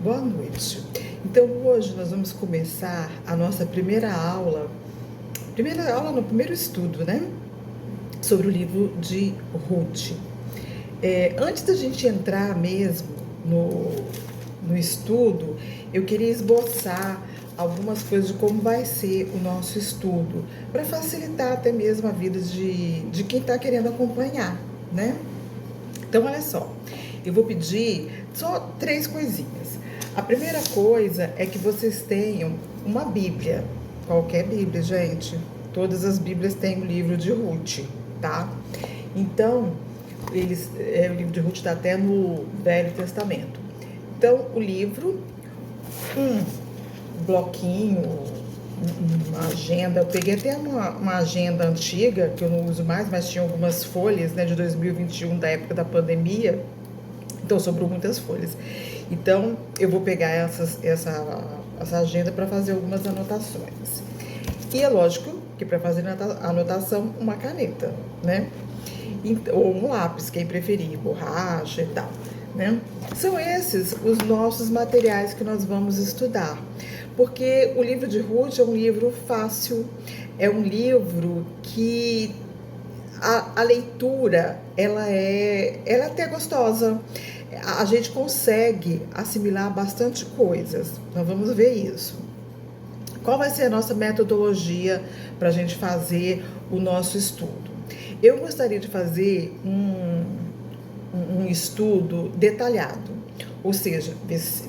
Boa noite. Então hoje nós vamos começar a nossa primeira aula no primeiro estudo, né? Sobre o livro de Ruth. Antes da gente entrar mesmo no estudo, eu queria esboçar algumas coisas de como vai ser o nosso estudo, para facilitar até mesmo a vida de quem está querendo acompanhar, né? Então, olha só, eu vou pedir só 3 coisinhas. A primeira coisa é que vocês tenham uma Bíblia, qualquer Bíblia, gente. Todas as Bíblias têm o livro de Ruth, tá? Então, o livro de Ruth está até no Velho Testamento. Então, o livro, um bloquinho, uma agenda. Eu peguei até uma agenda antiga, que eu não uso mais, mas tinha algumas folhas, né, de 2021, da época da pandemia. Então, sobrou muitas folhas. Então, eu vou pegar essa agenda para fazer algumas anotações. E é lógico que para fazer anotação, uma caneta, né? Ou um lápis, quem preferir, borracha e tal, né? São esses os nossos materiais que nós vamos estudar. Porque o livro de Ruth é um livro fácil, é um livro que a leitura, ela é até gostosa. A gente consegue assimilar bastante coisas. Nós vamos ver isso. Qual vai ser a nossa metodologia para a gente fazer o nosso estudo? Eu gostaria de fazer um estudo detalhado, ou seja,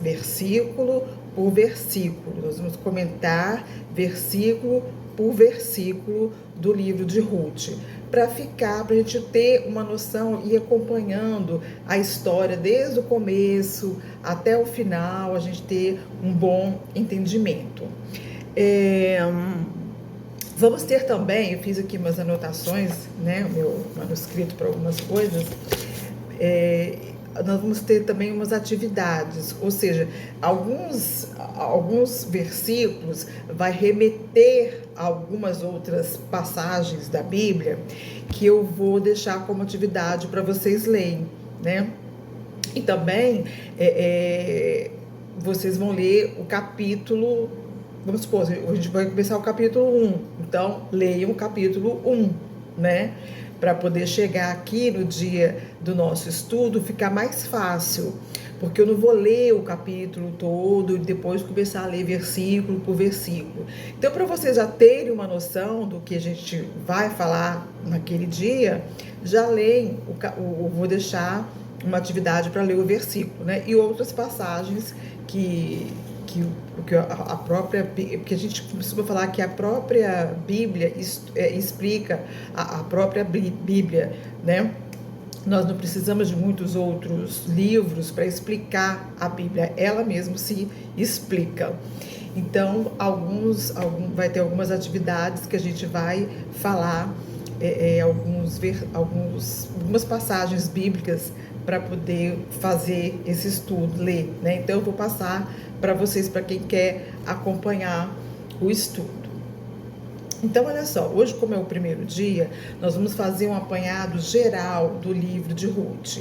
versículo por versículo. Nós vamos comentar versículo por versículo do livro de Ruth, para a gente ter uma noção e acompanhando a história desde o começo até o final, a gente ter um bom entendimento. Vamos ter também, eu fiz aqui umas anotações, né, o meu manuscrito para algumas coisas. Nós vamos ter também umas atividades, ou seja, alguns versículos vai remeter a algumas outras passagens da Bíblia que eu vou deixar como atividade para vocês lerem, né? E também vocês vão ler o capítulo, vamos supor, a gente vai começar o capítulo 1, então leiam o capítulo 1, né? Para poder chegar aqui no dia do nosso estudo, ficar mais fácil, porque eu não vou ler o capítulo todo e depois começar a ler versículo por versículo. Então, para vocês já terem uma noção do que a gente vai falar naquele dia, já leem, vou deixar uma atividade para ler o versículo, né? E outras passagens que a própria, porque a gente costuma falar que a própria Bíblia explica a própria Bíblia, né? Nós não precisamos de muitos outros livros para explicar a Bíblia, ela mesma se explica. Então, vai ter algumas atividades que a gente vai falar, algumas passagens bíblicas para poder fazer esse estudo, ler, né? Então, eu vou passar para vocês, para quem quer acompanhar o estudo. Então, olha só, hoje, como é o primeiro dia, nós vamos fazer um apanhado geral do livro de Ruth.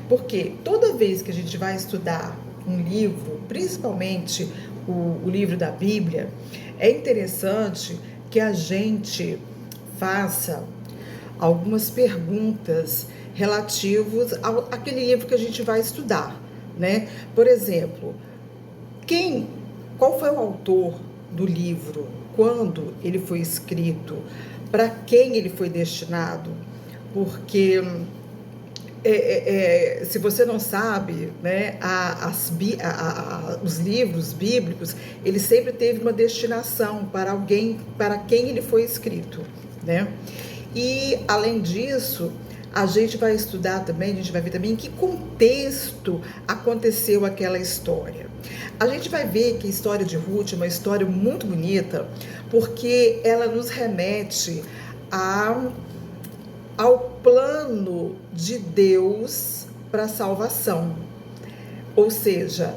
Porque toda vez que a gente vai estudar um livro, principalmente o livro da Bíblia, é interessante que a gente faça algumas perguntas relativas àquele livro que a gente vai estudar, né? Por exemplo, qual foi o autor do livro, quando ele foi escrito, para quem ele foi destinado? Porque se você não sabe, né, os livros bíblicos, ele sempre teve uma destinação para alguém, para quem ele foi escrito, né? E além disso, a gente vai estudar também, a gente vai ver também em que contexto aconteceu aquela história. A gente vai ver que a história de Ruth é uma história muito bonita, porque ela nos remete ao plano de Deus para a salvação. Ou seja,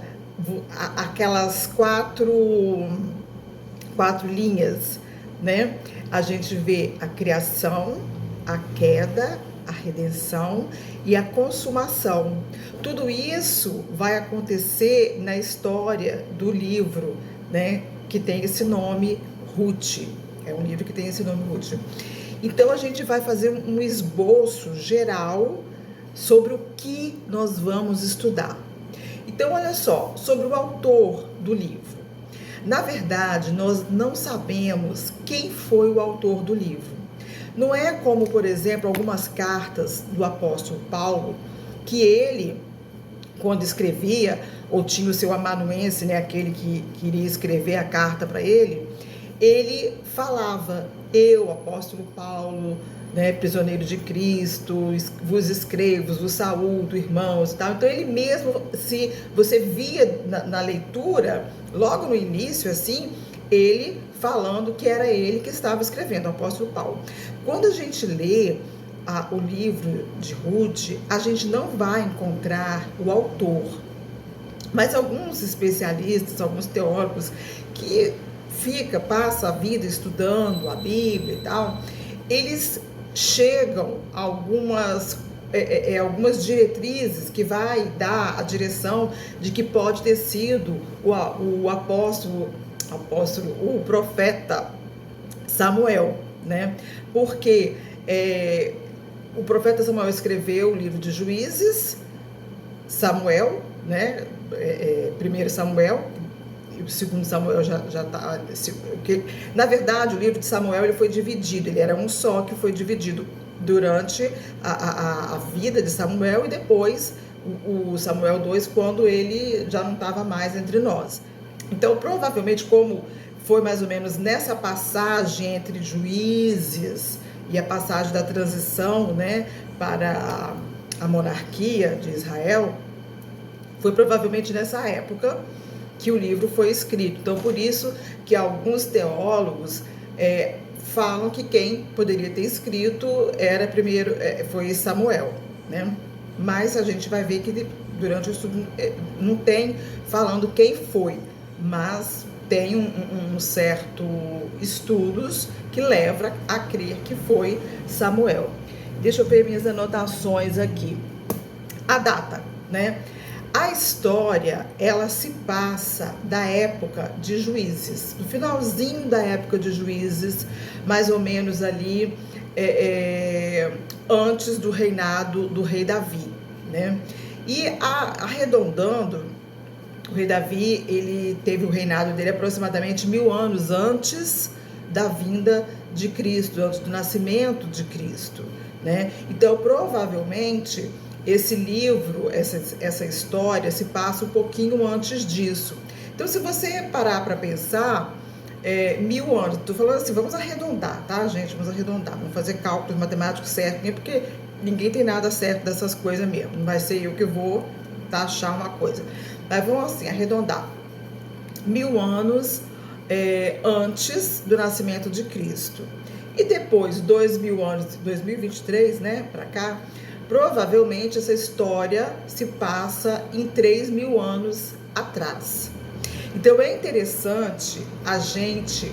aquelas quatro linhas, né? A gente vê a criação, a queda, a redenção e a consumação. Tudo isso vai acontecer na história do livro, né, que tem esse nome, Ruth. É um livro que tem esse nome, Ruth. Então a gente vai fazer um esboço geral sobre o que nós vamos estudar. Então olha só, sobre o autor do livro. Na verdade, nós não sabemos quem foi o autor do livro. Não é como, por exemplo, algumas cartas do apóstolo Paulo, que ele, quando escrevia, ou tinha o seu amanuense, né, aquele que queria escrever a carta para ele falava: eu, apóstolo Paulo, né, prisioneiro de Cristo, vos escrevo, vos saúdo, irmãos, tal. Então ele mesmo, se você via na leitura, logo no início, assim, ele falando que era ele que estava escrevendo, o apóstolo Paulo. Quando a gente lê o livro de Ruth, a gente não vai encontrar o autor, mas alguns especialistas, alguns teólogos que passa a vida estudando a Bíblia e tal, eles chegam a algumas diretrizes que vai dar a direção de que pode ter sido o profeta Samuel, né? Porque o profeta Samuel escreveu o livro de Juízes, Samuel, né? Primeiro Samuel, o segundo Samuel já está... Na verdade, o livro de Samuel ele foi dividido, ele era um só que foi dividido durante a vida de Samuel e depois o Samuel 2, quando ele já não estava mais entre nós. Então, provavelmente, como foi mais ou menos nessa passagem entre Juízes e a passagem da transição, né, para a monarquia de Israel, foi provavelmente nessa época que o livro foi escrito. Então, por isso que alguns teólogos falam que quem poderia ter escrito foi Samuel, né? Mas a gente vai ver que durante o estudo não tem falando quem foi, mas tem um certo estudos que leva a crer que foi Samuel. Deixa eu ver minhas anotações aqui. A data, né? A história, ela se passa da época de Juízes, no finalzinho da época de Juízes, mais ou menos ali antes do reinado do rei Davi, né? E arredondando, o rei Davi, ele teve o reinado dele aproximadamente 1000 anos antes da vinda de Cristo, antes do nascimento de Cristo, né? Então, provavelmente, esse livro, essa história se passa um pouquinho antes disso. Então, se você parar para pensar, 1000 anos, estou falando assim, vamos arredondar, tá, gente? Vamos arredondar, vamos fazer cálculos matemáticos certos, porque ninguém tem nada certo dessas coisas mesmo. Não vai ser eu que vou achar uma coisa. Mas vamos assim, arredondar. 1000 anos antes do nascimento de Cristo. E depois, 2000 anos, 2023, né, para cá, provavelmente essa história se passa em 3000 anos atrás. Então é interessante a gente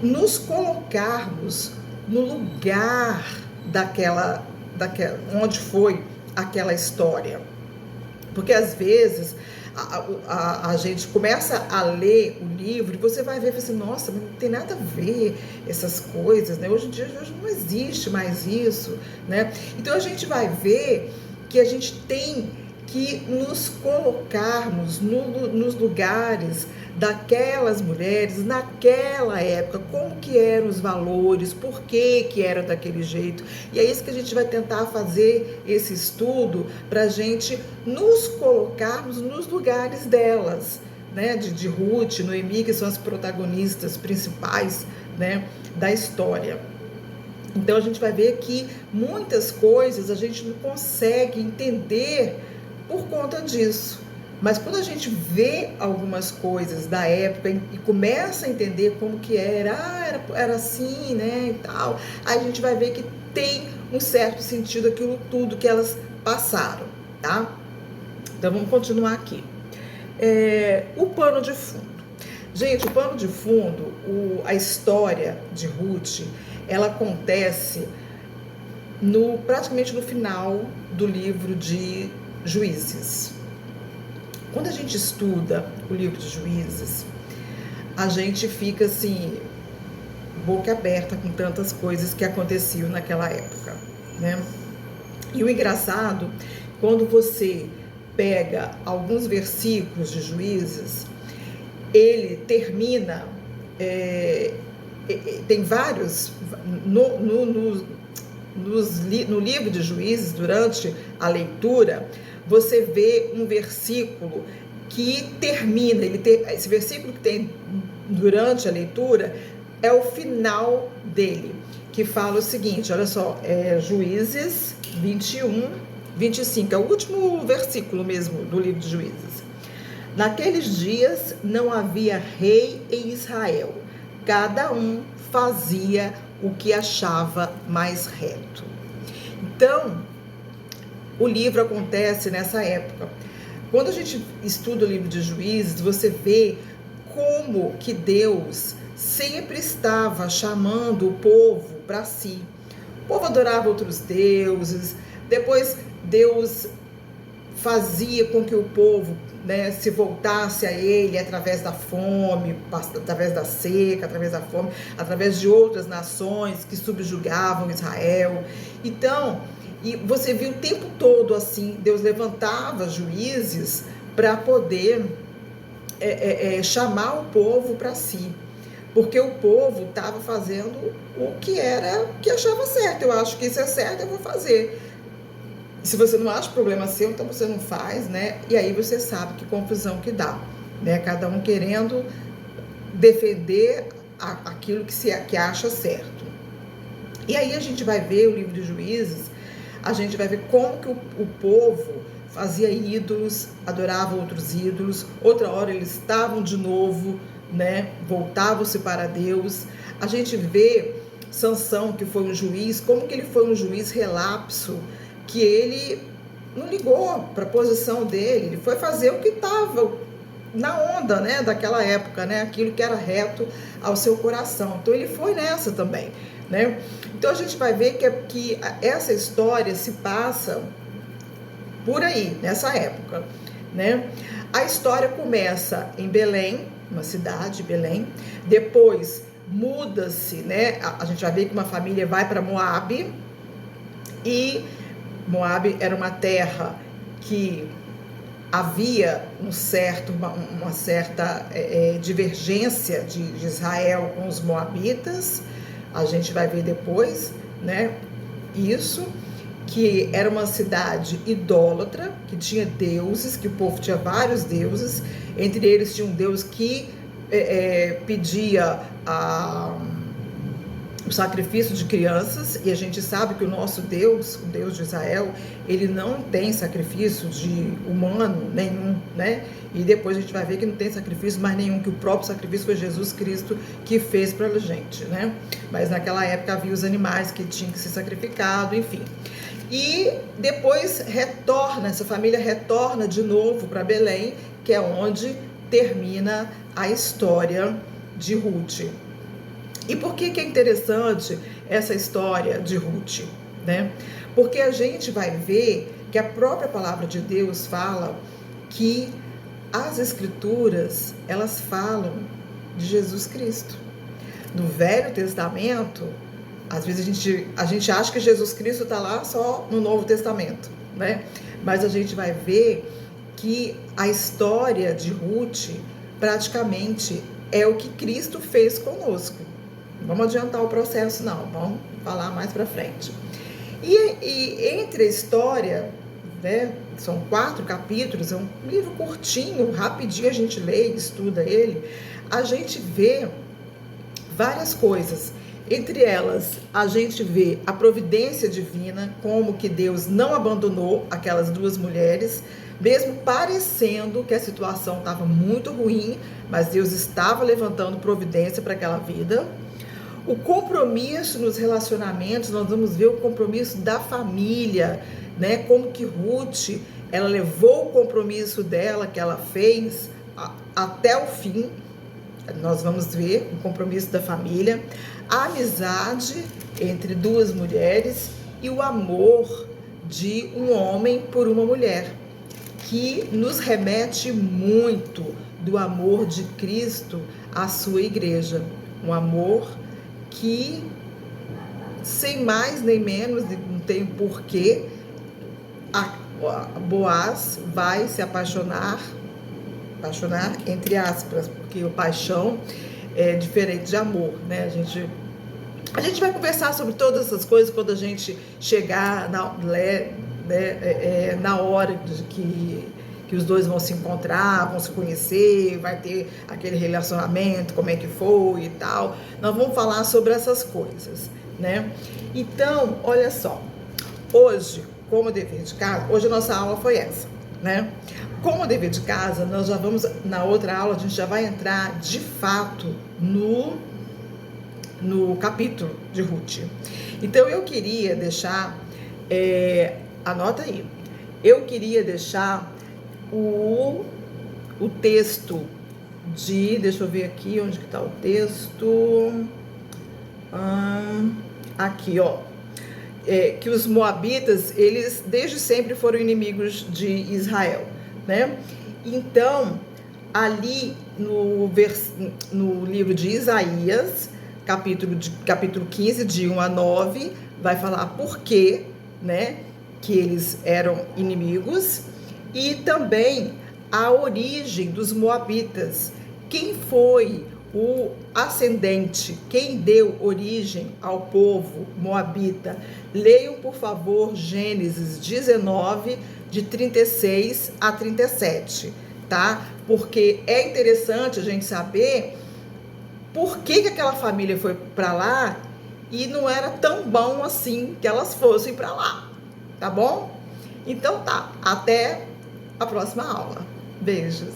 nos colocarmos no lugar daquela onde foi aquela história. Porque às vezes a gente começa a ler o livro e você vai ver assim, nossa, mas não tem nada a ver essas coisas, né? Hoje em dia não existe mais isso, né? Então a gente vai ver que a gente tem que nos colocarmos nos lugares daquelas mulheres naquela época, como que eram os valores, por que eram daquele jeito. E é isso que a gente vai tentar fazer esse estudo, para a gente nos colocarmos nos lugares delas, né, de Ruth, Noemi, que são as protagonistas principais, né, da história. Então a gente vai ver que muitas coisas a gente não consegue entender por conta disso. Mas quando a gente vê algumas coisas da época e começa a entender como que era assim, né, e tal, aí a gente vai ver que tem um certo sentido aquilo tudo que elas passaram, tá? Então vamos continuar aqui. O pano de fundo. Gente, o pano de fundo, a história de Ruth, ela acontece praticamente no final do livro de Juízes. Quando a gente estuda o livro de Juízes, a gente fica assim, boca aberta com tantas coisas que aconteciam naquela época, né? E o engraçado, quando você pega alguns versículos de Juízes, ele termina, tem vários, no livro de Juízes, durante a leitura, você vê um versículo que termina, esse versículo que tem durante a leitura é o final dele, que fala o seguinte, olha só, Juízes 21, 25, é o último versículo mesmo do livro de Juízes. Naqueles dias não havia rei em Israel, cada um fazia o que achava mais reto. Então, o livro acontece nessa época. Quando a gente estuda o livro de Juízes, você vê como que Deus sempre estava chamando o povo para si. O povo adorava outros deuses, depois Deus fazia com que o povo, né, se voltasse a ele através da fome, através da seca, através da fome, através de outras nações que subjugavam Israel. Então, e você viu o tempo todo assim, Deus levantava juízes para poder chamar o povo para si, porque o povo estava fazendo o que achava certo. Eu acho que isso é certo, eu vou fazer. Se você não acha problema seu, então você não faz, né? E aí você sabe que confusão que dá, né? Cada um querendo defender aquilo que acha certo. E aí a gente vai ver o livro de Juízes, a gente vai ver como que o povo fazia ídolos, adorava outros ídolos, outra hora eles estavam de novo, né? Voltavam-se para Deus. A gente vê Sansão, que foi um juiz, como que ele foi um juiz relapso, que ele não ligou para a posição dele, ele foi fazer o que estava na onda, né, daquela época, né, aquilo que era reto ao seu coração. Então ele foi nessa também, né? Então a gente vai ver que essa história se passa por aí, nessa época, né? A história começa em Belém, uma cidade, Belém, depois muda-se, né? A gente vai ver que uma família vai para Moabe, e Moabe era uma terra que havia uma certa divergência de Israel com os moabitas. A gente vai ver depois, né? Isso, que era uma cidade idólatra, que tinha deuses, que o povo tinha vários deuses, entre eles tinha um deus que pedia o sacrifício de crianças, e a gente sabe que o nosso Deus, o Deus de Israel, ele não tem sacrifício de humano nenhum, né? E depois a gente vai ver que não tem sacrifício mais nenhum, que o próprio sacrifício foi Jesus Cristo que fez para a gente, né? Mas naquela época havia os animais que tinham que ser sacrificados, enfim. E depois essa família retorna de novo para Belém, que é onde termina a história de Ruth. E por que é interessante essa história de Ruth, né? Porque a gente vai ver que a própria palavra de Deus fala que as escrituras, elas falam de Jesus Cristo. No Velho Testamento, às vezes a gente acha que Jesus Cristo está lá só no Novo Testamento, né? Mas a gente vai ver que a história de Ruth praticamente é o que Cristo fez conosco. Vamos adiantar o processo, não, vamos falar mais para frente. E entre a história, né, são 4 capítulos, é um livro curtinho, rapidinho a gente lê, estuda ele, a gente vê várias coisas. Entre elas, a gente vê a providência divina, como que Deus não abandonou aquelas 2 mulheres, mesmo parecendo que a situação estava muito ruim, mas Deus estava levantando providência para aquela vida. O compromisso nos relacionamentos, nós vamos ver o compromisso da família, né? Como que Ruth, ela levou o compromisso dela, que ela fez, até o fim. Nós vamos ver o compromisso da família. a amizade entre duas mulheres e o amor de um homem por uma mulher, que nos remete muito do amor de Cristo à sua igreja. Um amor que, sem mais nem menos, não tem porquê, a Boaz vai se apaixonar entre aspas, porque o paixão é diferente de amor, né? A gente vai conversar sobre todas essas coisas quando a gente chegar na hora de que os dois vão se encontrar, vão se conhecer, vai ter aquele relacionamento, como é que foi e tal. Nós vamos falar sobre essas coisas, né? Então, olha só, hoje, como dever de casa, hoje a nossa aula foi essa, né? Como dever de casa, nós já vamos, na outra aula, a gente já vai entrar de fato no capítulo de Ruth. Então eu queria deixar, anota aí, eu queria deixar o texto deixa eu ver aqui, onde que está o texto, aqui, ó, que os moabitas, eles desde sempre foram inimigos de Israel, né? Então, ali no livro de Isaías, capítulo 15, de 1 a 9, vai falar por quê, né, que eles eram inimigos, e também a origem dos moabitas, quem foi o ascendente, quem deu origem ao povo moabita. Leiam, por favor, Gênesis 19, de 36 a 37, tá? Porque é interessante a gente saber por que aquela família foi para lá e não era tão bom assim que elas fossem para lá, tá bom? Então tá, até a próxima aula. Beijos!